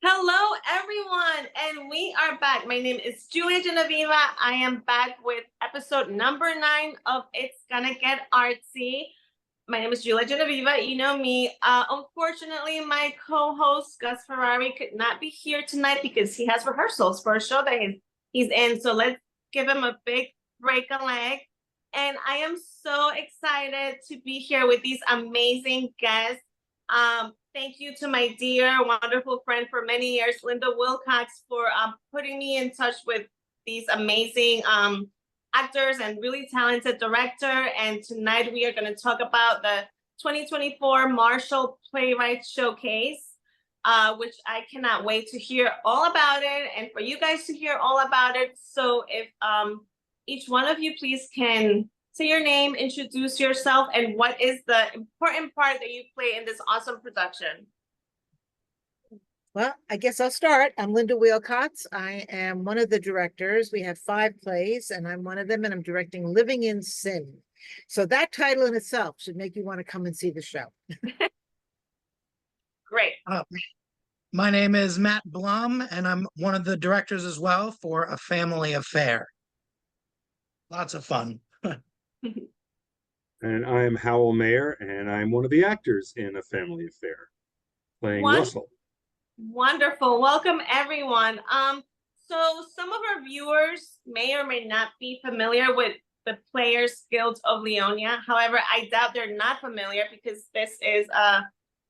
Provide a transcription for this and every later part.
Hello, everyone, and we are back. My name is Julia Genoveva. I am back with episode number 9 of It's Gonna Get Artsy. My name is Julia Genoveva. You know me. Unfortunately, my co-host Gus Ferrari could not be here tonight because he has rehearsals for a show that he's in. So let's give him a big break a leg. And I am so excited to be here with these amazing guests. Thank you to my dear, wonderful friend for many years, Linda Wilcox, for putting me in touch with these amazing actors and really talented director. And tonight we are going to talk about the 2024 Marshall Playwrights Showcase, which I cannot wait to hear all about it and for you guys to hear all about it. So if each one of you please can say your name, introduce yourself, and what is the important part that you play in this awesome production? Well, I guess I'll start. I'm Linda Wielkotz. I am one of the directors. We have 5 plays, and I'm one of them, and I'm directing Living in Sin. So that title in itself should make you want to come and see the show. Great. My name is Matt Blum, and I'm one of the directors as well for A Family Affair. Lots of fun. And I'm Howell Mayer, and I'm one of the actors in A Family Affair, playing Russell. Wonderful. Welcome, everyone. So some of our viewers may or may not be familiar with the Players Guild of Leonia. However, I doubt they're not familiar because this is a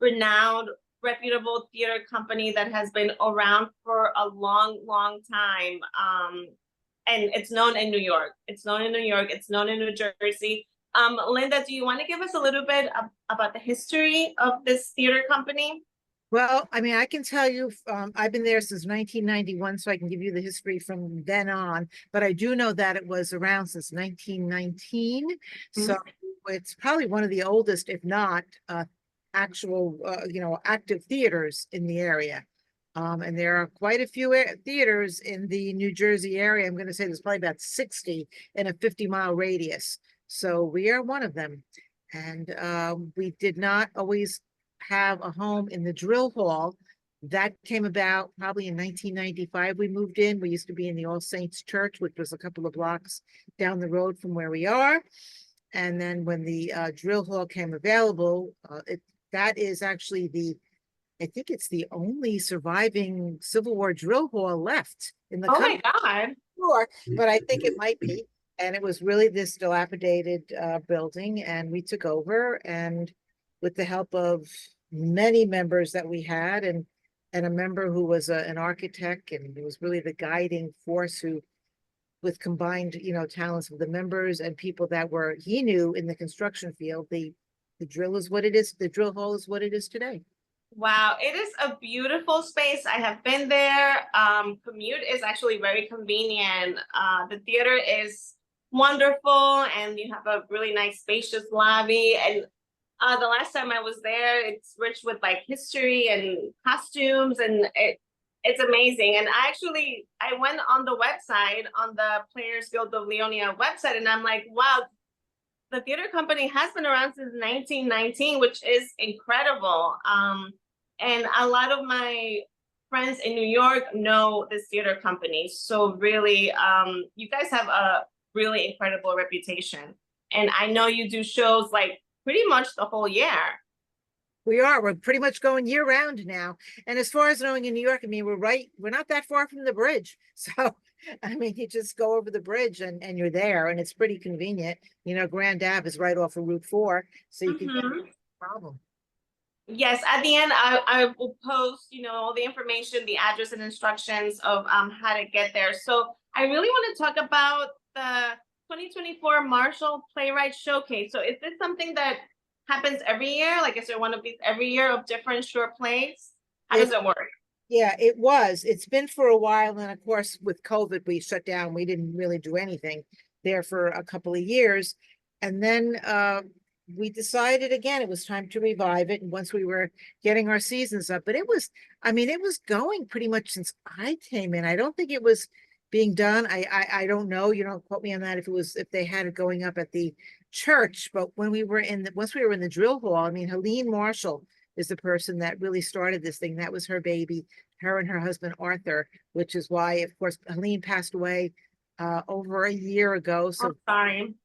renowned, reputable theater company that has been around for a long, long time. And it's known in New York. It's known in New York. It's known in New Jersey. Linda, do you want to give us a little bit about the history of this theater company? Well, I mean, I can tell you, I've been there since 1991, so I can give you the history from then on. But I do know that it was around since 1919. So it's probably one of the oldest, if not actual, active theaters in the area. And there are quite a few theaters in the New Jersey area. I'm going to say there's probably about 60 in a 50-mile radius. So we are one of them. And we did not always have a home in the drill hall. That came about probably in 1995. We moved in. We used to be in the All Saints Church, which was a couple of blocks down the road from where we are. And then when the drill hall came available, that is actually I think it's the only surviving Civil War drill hall left in the country. Oh my God. Sure, but I think it might be. And it was really this dilapidated building, and we took over, and with the help of many members that we had, and a member who was an architect, and he was really the guiding force who, with combined, talents of the members and people that he knew in the construction field, the drill is what it is. The drill hall is what it is today. Wow, it is a beautiful space. I have been there. Commute is actually very convenient. The theater is wonderful, and you have a really nice spacious lobby. And the last time I was there, it's rich with like history and costumes, and it's amazing. And I went on the website, on the Players Guild of Leonia website, and I'm like, wow, the theater company has been around since 1919, which is incredible. And a lot of my friends in New York know this theater company. So really, you guys have a really incredible reputation. And I know you do shows like pretty much the whole year. We're pretty much going year round now. And as far as knowing in New York, I mean, we're not that far from the bridge. So, I mean, you just go over the bridge and you're there, and it's pretty convenient. Grand Ave is right off of Route 4, so you can get no problem. Yes, at the end, I will post, all the information, the address and instructions of how to get there. So I really want to talk about the 2024 Marshall Playwrights Showcase. So is this something that happens every year? Like, is there one of these every year of different short plays? How does it work? Yeah, it was. It's been for a while. And of course, with COVID, we shut down. We didn't really do anything there for a couple of years. And then we decided again, it was time to revive it. And once we were getting our seasons up, but it was going pretty much since I came in. I don't think it was being done. I don't know, quote me on that, if they had it going up at the church, but once we were in the drill hall, I mean, Helene Marshall is the person that really started this thing. That was her baby, her and her husband Arthur, which is why, of course, Helene passed away over a year ago. So I'm sorry.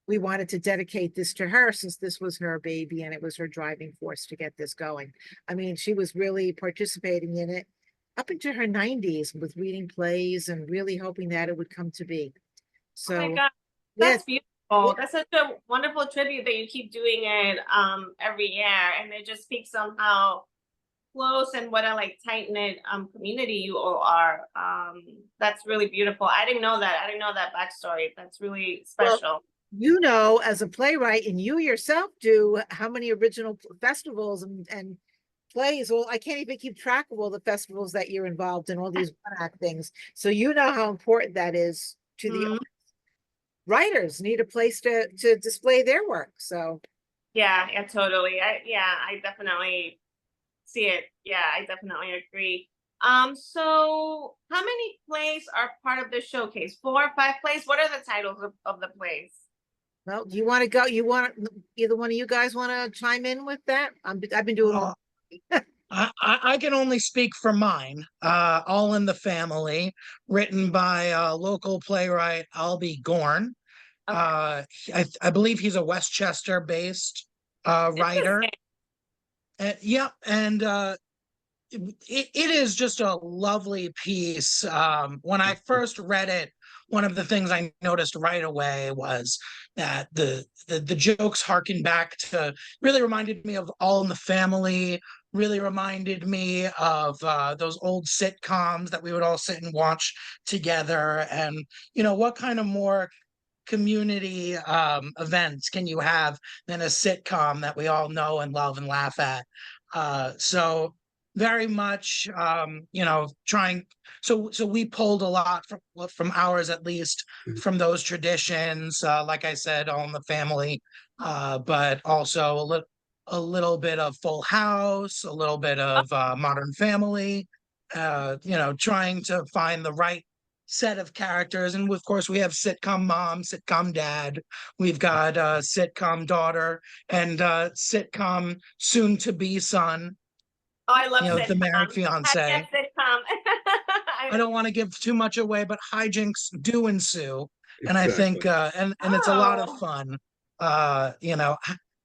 we wanted to dedicate this to her since this was her baby and it was her driving force to get this going. I mean, she was really participating in it up into her 90s with reading plays and really hoping that it would come to be. Oh my So God, yes, that's beautiful. That's such a wonderful tribute that you keep doing it every year, and it just speaks on how close and what a like tight knit community you all are. That's really beautiful. I didn't know that. I didn't know that backstory. That's really Well, special. you know, as a playwright, and you yourself do, how many original festivals and plays. Well, I can't even keep track of all the festivals that you're involved in, all these one-act things. So you know how important that is to the Mhm. writers need a place to display their work. So Yeah, yeah, totally. I definitely see it. Yeah, I definitely agree. So how many plays are part of the showcase? 4 or 5 plays? What are the titles of the plays? well, do you want to go? You want either one of you guys want to chime in with that? I've been doing all. I can only speak for mine. All in the Family, written by local playwright Albie Gorn. I believe he's a Westchester-based writer. Yeah, and it is just a lovely piece. When I first read it, one of the things I noticed right away was that the jokes harken back to, really reminded me of All in the Family, really reminded me of those old sitcoms that we would all sit and watch together. And, what kind of more community events can you have than a sitcom that we all know and love and laugh at? So very much trying, so we pulled a lot from ours, at least from those traditions, like I said, All in the Family, but also a little bit of Full House, a little bit of Modern Family, trying to find the right set of characters. And of course we have sitcom mom, sitcom dad, we've got sitcom daughter, and sitcom soon to be son, Oh, I love sitcom. the married fiance. Sitcom. I don't want to give too much away, but hijinks do ensue. And I think Exactly. and it's a lot of Oh. fun.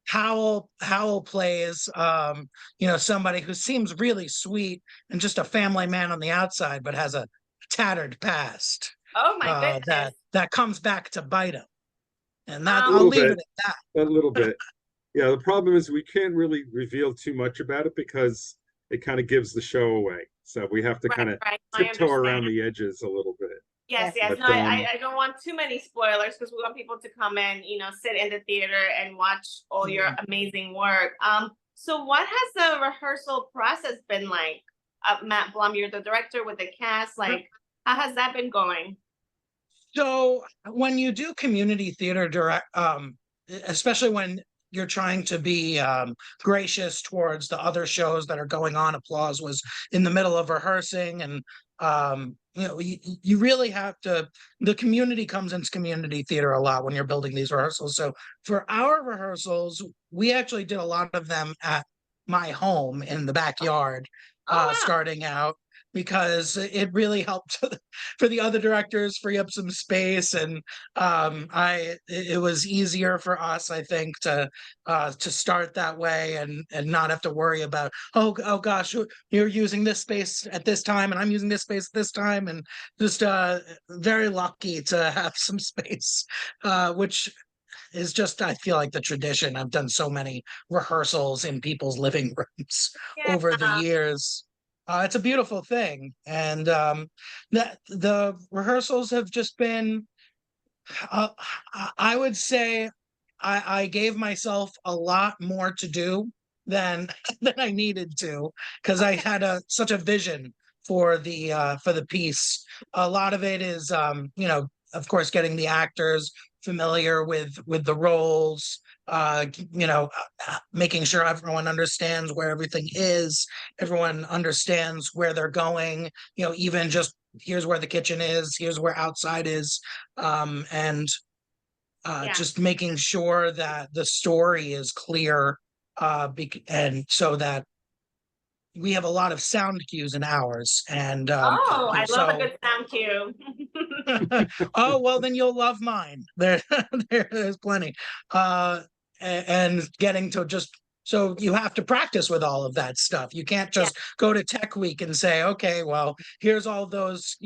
Howell plays somebody who seems really sweet and just a family man on the outside, but has a tattered past Oh my goodness. that comes back to bite him. And that A I'll little leave bit. it at that. A little bit. Yeah, the problem is we can't really reveal too much about it because it kind of gives the show away. So we have to kind of right. tiptoe around Understand. the edges a little bit. Yes, yes. But, No, I don't want too many spoilers because we want people to come in, sit in the theater and watch all your amazing work. So what has the rehearsal process been like? Matt Blum, you're the director with the cast. Like, how has that been going? So when you do community theater especially when you're trying to be gracious towards the other shows that are going on, Applause was in the middle of rehearsing, and you really have to, the community comes into community theater a lot when you're building these rehearsals. So for our rehearsals, we actually did a lot of them at my home in the backyard, Oh, wow. starting out, because it really helped for the other directors free up some space. And it was easier for us, I think, to start that way and not have to worry about, oh gosh, you're using this space at this time and I'm using this space at this time. And just very lucky to have some space, which is just, I feel like, the tradition. I've done so many rehearsals in people's living rooms over the years. It's a beautiful thing. And the rehearsals have just been, I would say I gave myself a lot more to do than than I needed to, because I had such a vision for the piece. A lot of it is of course, getting the actors familiar with the roles, making sure everyone understands where everything is, everyone understands where they're going, even just here's where the kitchen is, here's where outside is, and just making sure that the story is clear and so that we have a lot of sound cues in ours. And Oh, I love a so good sound cue. oh, well, then you'll love mine. There's plenty. And getting to just, so you have to practice with all of that stuff. You can't Yeah. just go to Tech Week and say, okay, well, here's all those,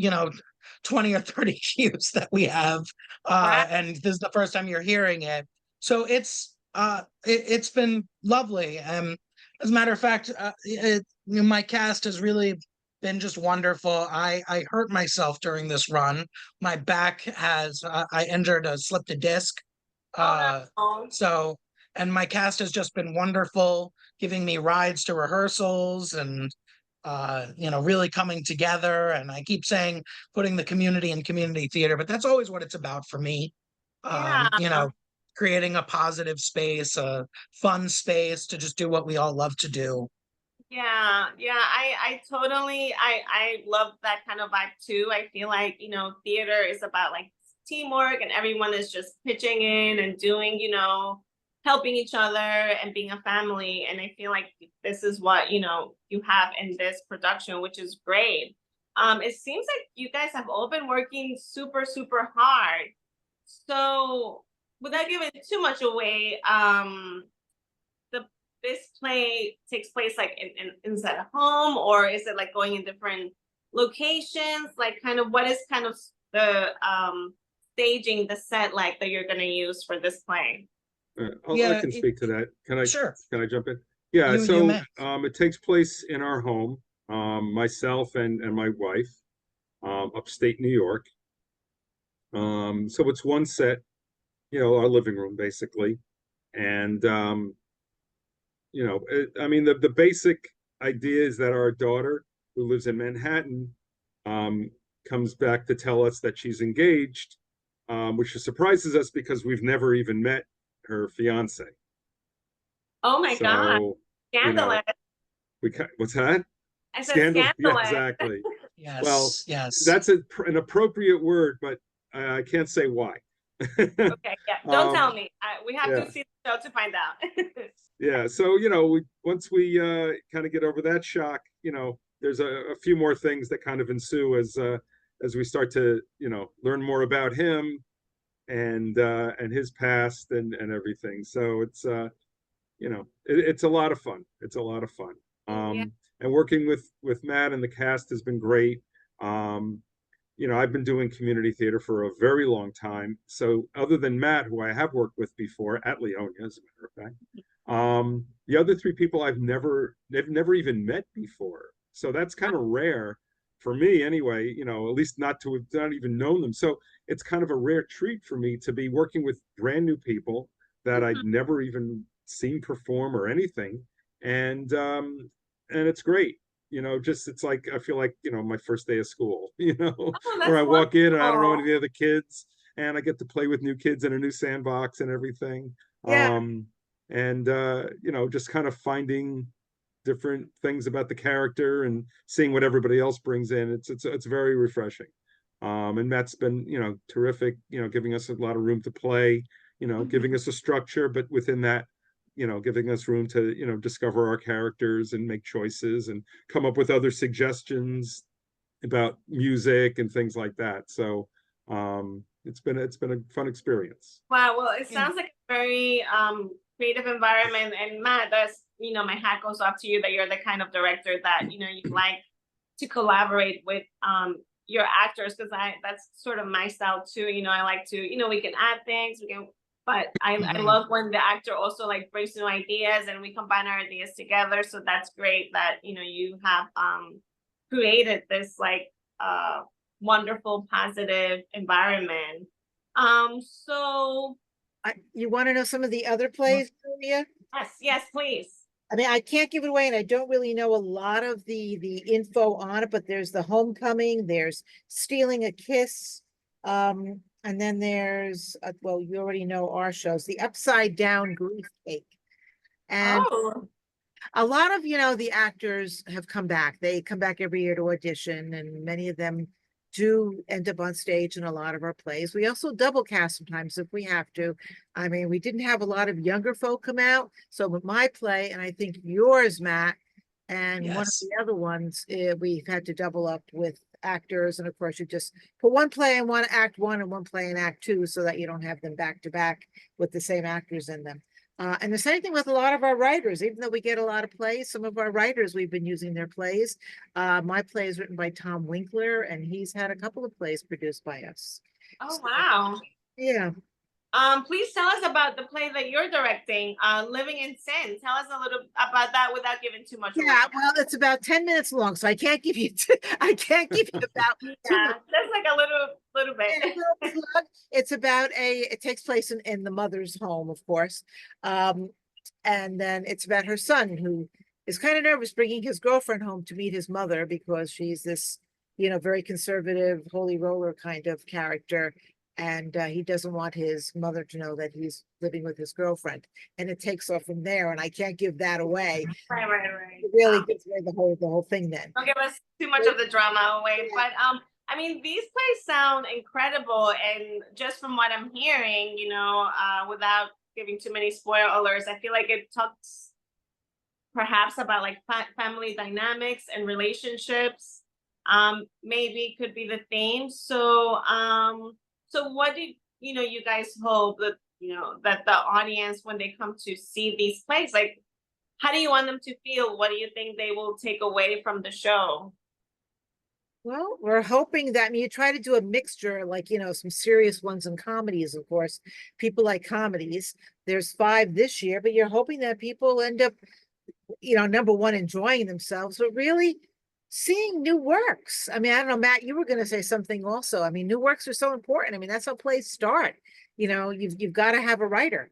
20 or 30 cues that we have. Right. And this is the first time you're hearing it. So it's been lovely. As a matter of fact, my cast has really been just wonderful. I hurt myself during this run. My back has I injured, slipped a disc. Oh, no. So, and my cast has just been wonderful, giving me rides to rehearsals and really coming together. And I keep saying putting the community in community theater, but that's always what it's about for me. Yeah. Creating a positive space, a fun space to just do what we all love to do. Yeah, I totally, I love that kind of vibe too. I feel like, theater is about like teamwork and everyone is just pitching in and doing, helping each other and being a family. And I feel like this is what, you have in this production, which is great. It seems like you guys have all been working super, super hard. So without giving too much away, this play takes place like inside a home, or is it like going in different locations? Like kind of what is kind of the staging, the set like that you're going to use for this play? I can speak to that. Sure. Can I jump in? Yeah, You may. it takes place in our home, myself and my wife, upstate New York. So it's one set, our living room basically. And I mean, the basic idea is that our daughter, who lives in Manhattan, comes back to tell us that she's engaged, which surprises us because we've never even met her fiance. Oh my God. So, Scandalous. What's that? I said Scandal. Yeah, scandalous. exactly. Yes. Well, yes. that's an appropriate word, but I can't say why. Okay, yeah. Don't tell me. We have yeah. to see the show to find out. Yeah, so once we kind of get over that shock, there's a few more things that kind of ensue as we start to learn more about him and his past and everything. So it's it's a lot of fun. It's a lot of fun. Yeah. And working with Matt and the cast has been great. I've been doing community theater for a very long time. So other than Matt, who I have worked with before at Leonia, as a matter of fact, the other three people they've never even met before. So that's kind of rare for me anyway, at least not even known them. So it's kind of a rare treat for me to be working with brand new people that I'd never even seen perform or anything. And it's great. It's like, I feel like, my first day of school, where I walk in and I don't know any of the kids and I get to play with new kids in a new sandbox and everything. Yeah. Just kind of finding different things about the character and seeing what everybody else brings in. It's very refreshing. And Matt's been, terrific, giving us a lot of room to play, giving us a structure, but within that, giving us room to, discover our characters and make choices and come up with other suggestions about music and things like that. So it's been a fun experience. Wow, well, it sounds like a very creative environment. And Matt, that's, my hat goes off to you that you're the kind of director that, you like to collaborate with your actors, because that's sort of my style too. I like to, we can add things, but I love when the actor also like brings new ideas and we combine our ideas together. So that's great that, you have created this like wonderful, positive environment. So You want to know some of the other plays, Julia? yes, please. I mean, I can't give it away, and I don't really know a lot of the info on it, but there's The Homecoming, there's Stealing a Kiss, and then there's, well, you already know our shows, The Upside Down Grief Cake. And a lot of, the actors have come back. They come back every year to audition, and many of them do end up on stage in a lot of our plays. We also double cast sometimes if we have to. I mean, we didn't have a lot of younger folk come out. So with my play, and I think yours, Matt, and one of Yes. the other ones, we've had to double up with actors. And of course, you just put one play in one act one and one play in act two so that you don't have them back to back with the same actors in them. And the same thing with a lot of our writers, even though we get a lot of plays, some of our writers, we've been using their plays. My play is written by Tom Winkler, and he's had a couple of plays produced by us. Oh, So, wow. yeah. Please tell us about the play that you're directing, Living in Sin. Tell us a little about that without giving too much away. Yeah, well, it's about 10 minutes long, so I can't give you, I can't give you about too Yeah, much. that's like a little bit. It's about it takes place in the mother's home, of course. And then it's about her son, who is kind of nervous bringing his girlfriend home to meet his mother because she's this, very conservative, holy roller kind of character. And he doesn't want his mother to know that he's living with his girlfriend. And it takes off from there, and I can't give that away. Right. It really gives away the whole thing then. Don't give us too much of the drama away. But I mean, these plays sound incredible, and just from what I'm hearing, without giving too many spoiler alerts, I feel like it talks perhaps about like family dynamics and relationships. Maybe could be the theme. So what do you guys hope that that the audience, when they come to see these plays, like, how do you want them to feel? What do you think they will take away from the show? Well, we're hoping that, I mean, you try to do a mixture, like, some serious ones and comedies, of course. People like comedies. There's 5 this year, but you're hoping that people end up, number one, enjoying themselves, but really seeing new works. I mean, I don't know, Matt, you were going to say something also. I mean, new works are so important. I mean, that's how plays start. You've got to have a writer.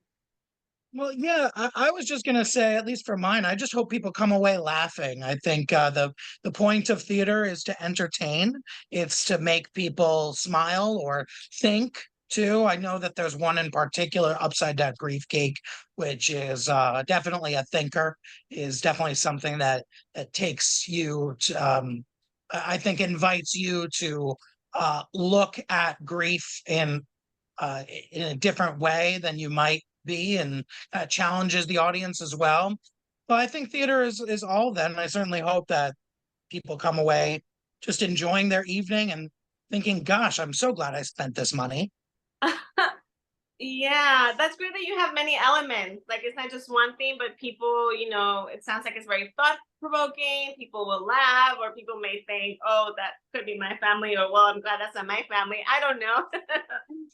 Well, yeah, I was just gonna say, at least for mine, I just hope people come away laughing. I think the point of theater is to entertain. It's to make people smile or think too. I know that there's one in particular, Upside Down Grief Cake, which is definitely a thinker, is definitely something that takes you to, I think invites you to look at grief in a different way than you might be, and challenges the audience as well. But I think theater is all that, and I certainly hope that people come away just enjoying their evening and thinking, gosh, I'm so glad I spent this money. Yeah, that's great that you have many elements. Like, it's not just one thing, but people, it sounds like it's very thought-provoking. People will laugh, or people may think, oh, that could be my family, or, well, I'm glad that's not my family. I don't know.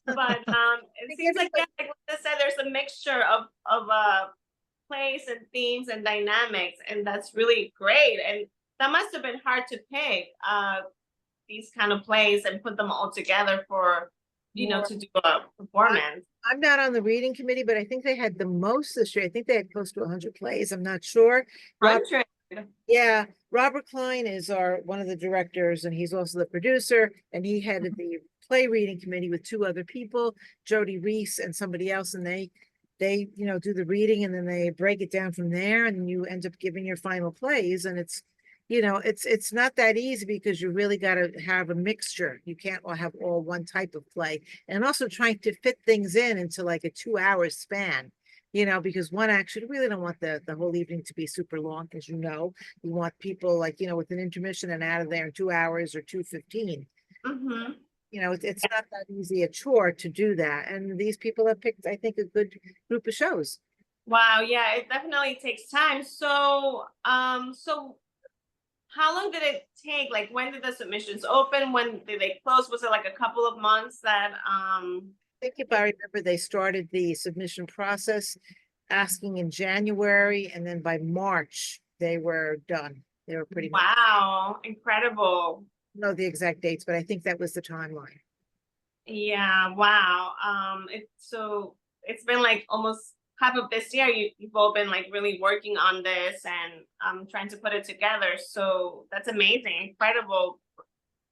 But it seems like, yeah, like I said, there's a mixture of plays and themes and dynamics, and that's really great. And that must have been hard to pick these kind of plays and put them all together for to do a performance. I'm not on the reading committee, but I think they had the most this year. I think they had close to 100 plays. I'm not sure. Yeah, Robert Klein is one of the directors, and he's also the producer, and he headed the play reading committee with 2 other people, Jody Reese and somebody else, and they do the reading, and then they break it down from there, and you end up giving your final plays. And it's it's not that easy, because you really got to have a mixture. You can't have all one type of play, and also trying to fit things into like a 2-hour span, because one act, you really don't want the whole evening to be super long, as you want people like, with an intermission and out of there in 2 hours or 2:15. Mm-hmm. It's not that easy a chore to do that. And these people have picked, I think, a good group of shows. Wow, yeah, it definitely takes time. So, how long did it take? Like, when did the submissions open? When did they close? Was it like a couple of months that I think, if I remember, they started the submission process asking in January, and then by March they were done. They were pretty much. Wow, incredidible. I don't know the exact dates, but I think that was the timeline. Yeah, wow. It's been like almost half of this year. You've all been like really working on this and trying to put it together. So that's amazing, incredible.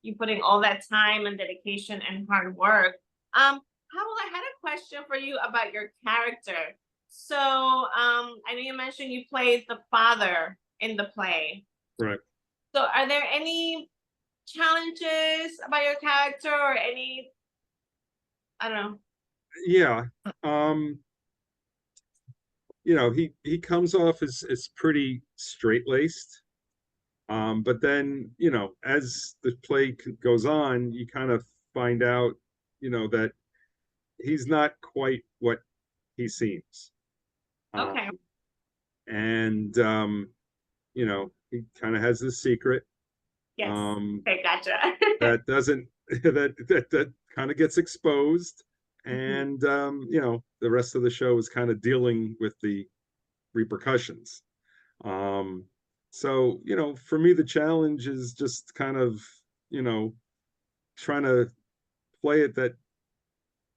You putting all that time and dedication and hard work. Howell, I had a question for you about your character. So I know you mentioned you played the father in the play. Right. So are there any challenges about your character or any, I don't know. Yeah. You know, he comes off as pretty straight-laced. But then, you know, as the play goes on, you kind of find out, you know, that he's not quite what he seems. Okay. And you know, he kind of has this secret. Yes. Um, Okay, gotcha. that doesn't that kind of gets exposed, and you know, the rest of the show is kind of dealing with the repercussions. Um, so, you know, for me, the challenge is just kind of, you know, trying to play it that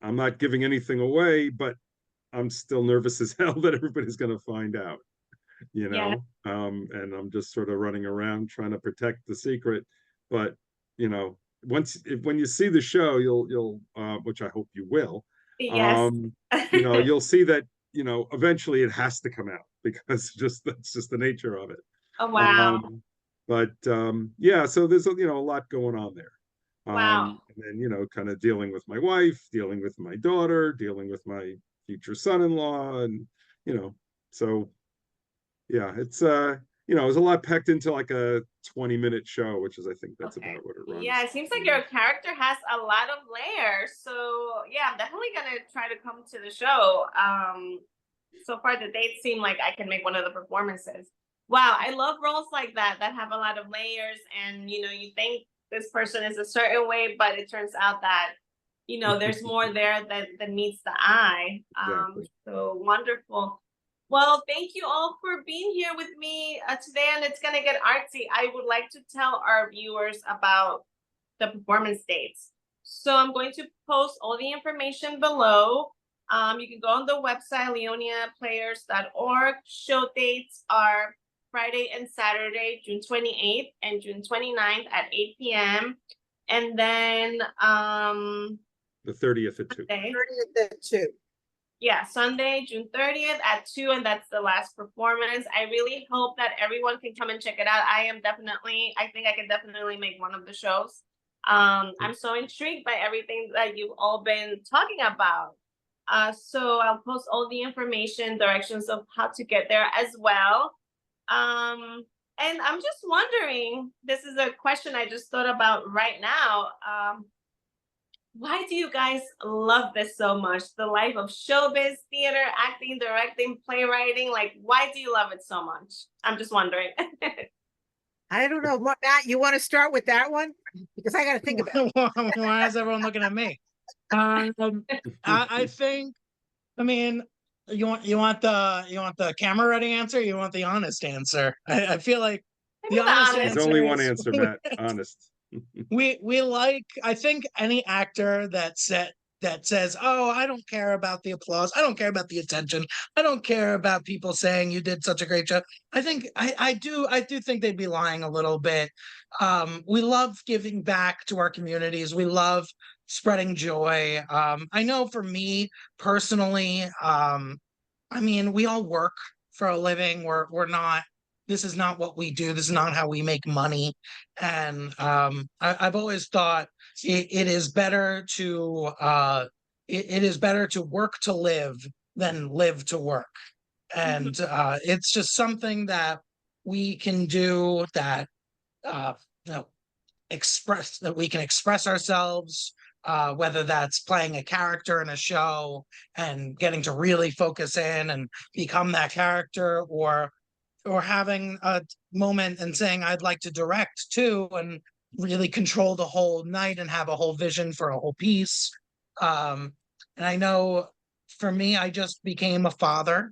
I'm not giving anything away, but I'm still nervous as hell that everybody's going to find out, you Yeah. know, and I'm just sort of running around trying to protect the secret. But, you know, when you see the show, you'll, which I hope you will, Yes. you know, you'll see that, you know, eventually it has to come out because that's just the nature of it. Oh, wow. But yeah, so there's you know, a lot going on there. Wow. And then, you know, kind of dealing with my wife, dealing with my daughter, dealing with my future son-in-law, and you know, so yeah, it's you know, it was a lot packed into like a 20-minute show, which is I think that's Okay. about what it runs. Yeah, it seems like your character has a lot of layers. So yeah, I'm definitely gonna try to come to the show. So far the dates seem like I can make one of the performances. Wow, I love roles like that have a lot of layers, and you know, you think this person is a certain way, but it turns out that you know there's more there that meets the eye. Exactly. So wonderful. Well, thank you all for being here with me today, and it's gonna get artsy. I would like to tell our viewers about the performance dates. So I'm going to post all the information below. You can go on the website, leoniaplayers.org. Show dates are Friday and Saturday, June 28th and June 29th at 8 p.m. And then The 30th at 2. 30th at 2. Yeah, Sunday, June 30th at 2, and that's the last performance. I really hope that everyone can come and check it out. I think I can definitely make one of the shows. I'm so intrigued by everything that you've all been talking about. So I'll post all the information, directions of how to get there as well. And I'm just wondering, this is a question I just thought about right now. Why do you guys love this so much? The life of showbiz, theater, acting, directing, playwriting. Like, why do you love it so much? I'm just wondering. I don't know. Matt, you want to start with that one? Because I got to think about it. Why is everyone looking at me? I think, I mean, you want the camera ready answer? Or you want the honest answer? I feel like the honest There's answer only one is- answer, Matt. Honest. we like, I think any actor that says, oh, I don't care about the applause, I don't care about the attention, I don't care about people saying you did such a great job, I think I do think they'd be lying a little bit. We love giving back to our communities, we love spreading joy. I know for me personally, I mean, we all work for a living. We're not, this is not what we do. This is not how we make money. And I've always thought it is better to it is better to work to live than live to work. And it's just something that we can do that you know, we can express ourselves, whether that's playing a character in a show and getting to really focus in and become that character, or having a moment and saying, I'd like to direct too, and really control the whole night and have a whole vision for a whole piece. And I know for me, I just became a father.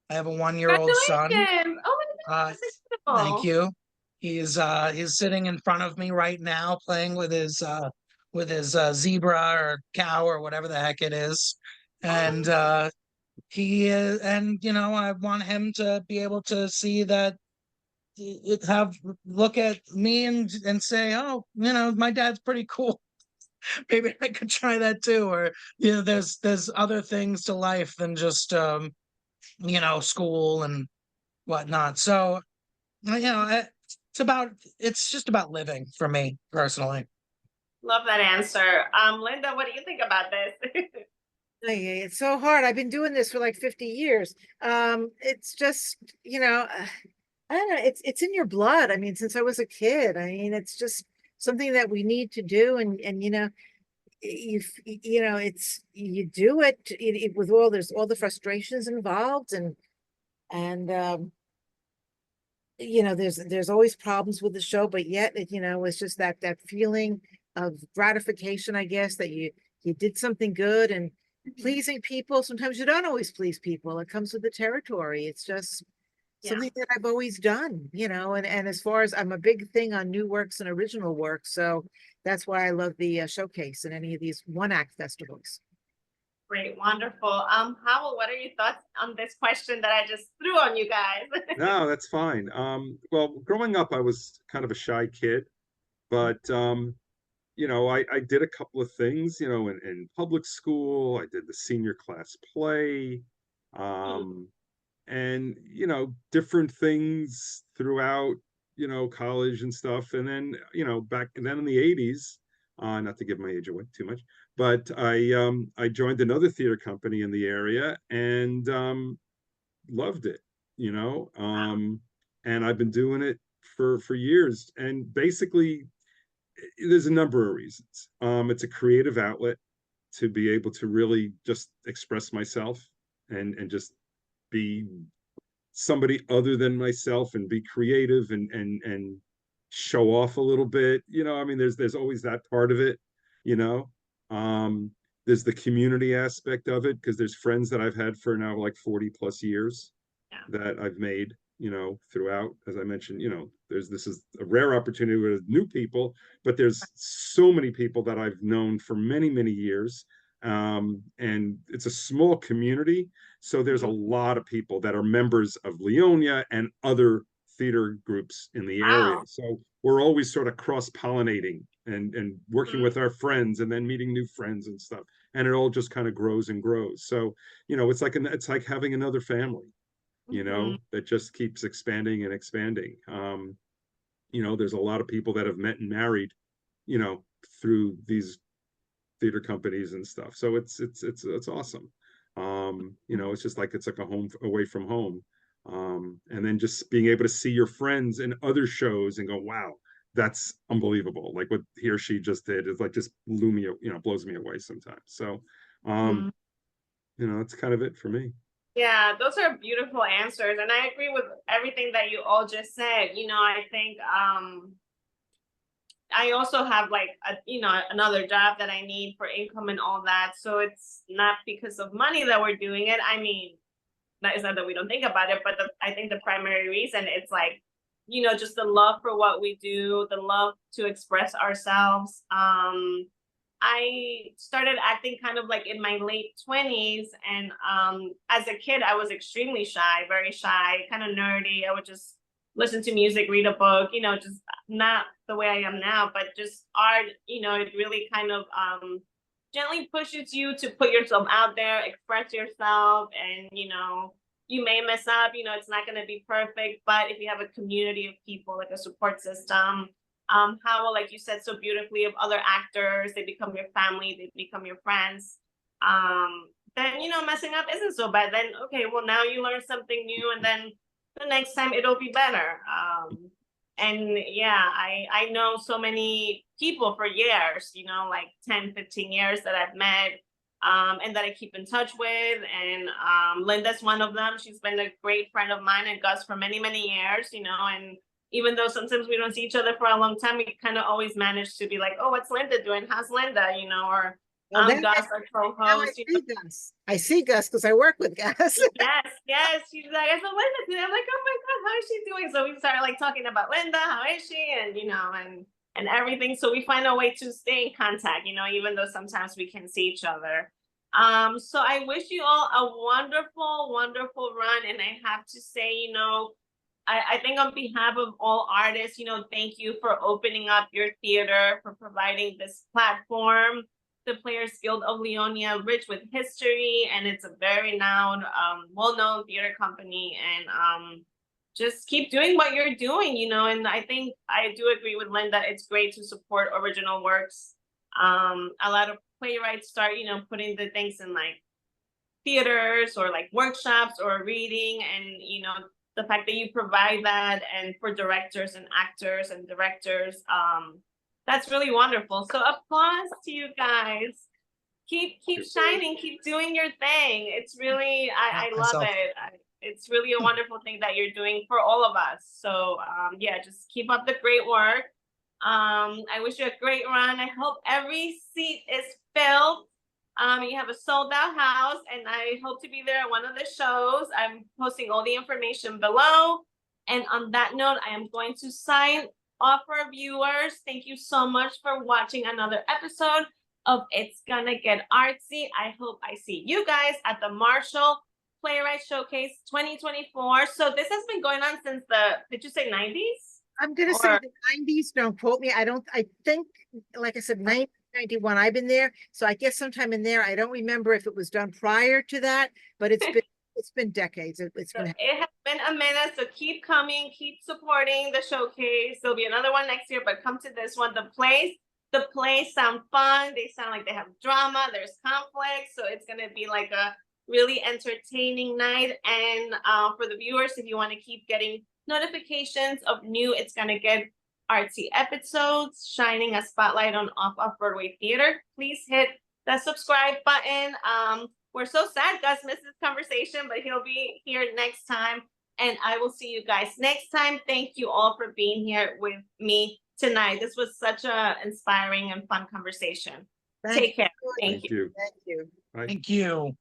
I have a 1-year-old son. Congratulations. Oh my Uh, goodness, that's beautiful. Thank you. He's sitting in front of me right now, playing with his zebra or cow or whatever the heck it is, and he is, and you know, I want him to be able to see that, look at me and say, oh, you know, my dad's pretty cool. Maybe I could try that too. Or, you know, there's other things to life than just you know, school and whatnot. So, you know, it's just about living for me personally. Love that answer. Linda, what do you think about this? It's so hard. I've been doing this for like 50 years. It's just, I don't know, it's in your blood. I mean, since I was a kid, I mean, it's just something that we need to do. And you do it with there's all the frustrations involved and there's always problems with the show, but yet it's just that feeling of gratification, I guess, that you did something good. And pleasing people, sometimes you don't always please people. It comes with the territory. It's just something that I've always done, and as far as I'm a big thing on new works and original works, so that's why I love the showcase and any of these one-act festivals. Great, wonderful. Howell, what are your thoughts on this question that I just threw on you guys? No, that's fine. Well, growing up, I was kind of a shy kid, but I did a couple of things, in public school. I did the senior class play, and different things throughout, college and stuff. And then, back then in the 80s, not to give my age away too much, but I joined another theater company in the area and loved it, and I've been doing it for years. And basically, there's a number of reasons. It's a creative outlet to be able to really just express myself and just be somebody other than myself and be creative and show off a little bit. I mean, there's always that part of it. There's the community aspect of it, because there's friends that I've had for now like 40 plus years that I've made, throughout. As I mentioned, this is a rare opportunity with new people, but there's so many people that I've known for many, many years. And it's a small community. So there's a lot of people that are members of Leonia and other theater groups in the area. So we're always sort of cross-pollinating and working with our friends and then meeting new friends and stuff. And it all just kind of grows and grows. So, it's like having another family, that just keeps expanding and expanding. There's a lot of people that have met and married, through these theater companies and stuff. So it's awesome. It's just like, it's like a home away from home. And then just being able to see your friends in other shows and go, wow, that's unbelievable. Like what he or she just did is like, just blows me away sometimes. So, that's kind of it for me. Yeah, those are beautiful answers. And I agree with everything that you all just said. I think I also have like another job that I need for income and all that. So it's not because of money that we're doing it. I mean, that is not that we don't think about it, but I think the primary reason, it's like, just the love for what we do, the love to express ourselves. I started acting kind of like in my late 20s. And as a kid, I was extremely shy, very shy, kind of nerdy. I would just listen to music, read a book, just not the way I am now, but just art, it really kind of gently pushes you to put yourself out there, express yourself. And, you may mess up, it's not going to be perfect, but if you have a community of people, like a support system, how, like you said so beautifully, of other actors, they become your family, they become your friends, then, messing up isn't so bad. Then, okay, well, now you learn something new, and then the next time it'll be better. And yeah, I know so many people for years, like 10, 15 years that I've met, and that I keep in touch with. And Linda's one of them. She's been a great friend of mine and Gus for many, many years, and even though sometimes we don't see each other for a long time, we kind of always manage to be like, oh, what's Linda doing? How's Linda? Or Gus, our co-host. I see Gus because I work with Gus. Yes. She's like, I saw Linda today. I'm like, oh my God, how is she doing? So we started like talking about Linda, how is she? And, and everything. So we find a way to stay in contact, even though sometimes we can see each other. So I wish you all a wonderful, wonderful run. And I have to say, I think on behalf of all artists, thank you for opening up your theater, for providing this platform. The Players Guild of Leonia, rich with history, and it's a very well-known theater company. And just keep doing what you're doing, you know, and I think I do agree with Linda. It's great to support original works. A lot of playwrights start, you know, putting the things in like theaters or like workshops or reading, and you know, the fact that you provide that, and for directors and actors and directors, that's really wonderful. So applause to you guys. Keep shining, keep doing your thing. It's really, I love Myself. it. It's really a wonderful thing that you're doing for all of us. So yeah, just keep up the great work. I wish you a great run. I hope every seat is filled. You have a sold out house, and I hope to be there at one of the shows. I'm posting all the information below. And on that note, I am going to sign off our viewers. Thank you so much for watching another episode of It's Gonna Get Artsy. I hope I see you guys at the Marshall Playwrights Showcase 2024. So this has been going on since did you say 90s? I'm gonna say the 90s, don't quote me. I think, like I said, 1991, I've been there. So I guess sometime in there, I don't remember if it was done prior to that, but it's been decades. It has been a minute, so keep coming, keep supporting the showcase. There'll be another one next year, but come to this one. The plays sound fun. They sound like they have drama. There's conflict, so it's gonna be like a really entertaining night. And for the viewers, if you want to keep getting notifications of new It's Gonna Get Artsy episodes, shining a spotlight on off-Broadway theater, please hit the subscribe button. We're so sad Gus missed this conversation, but he'll be here next time, and I will see you guys next time. Thank you all for being here with me tonight. This was such a inspiring and fun conversation. Take care. Thank you. Thank you. Bye. Thank you.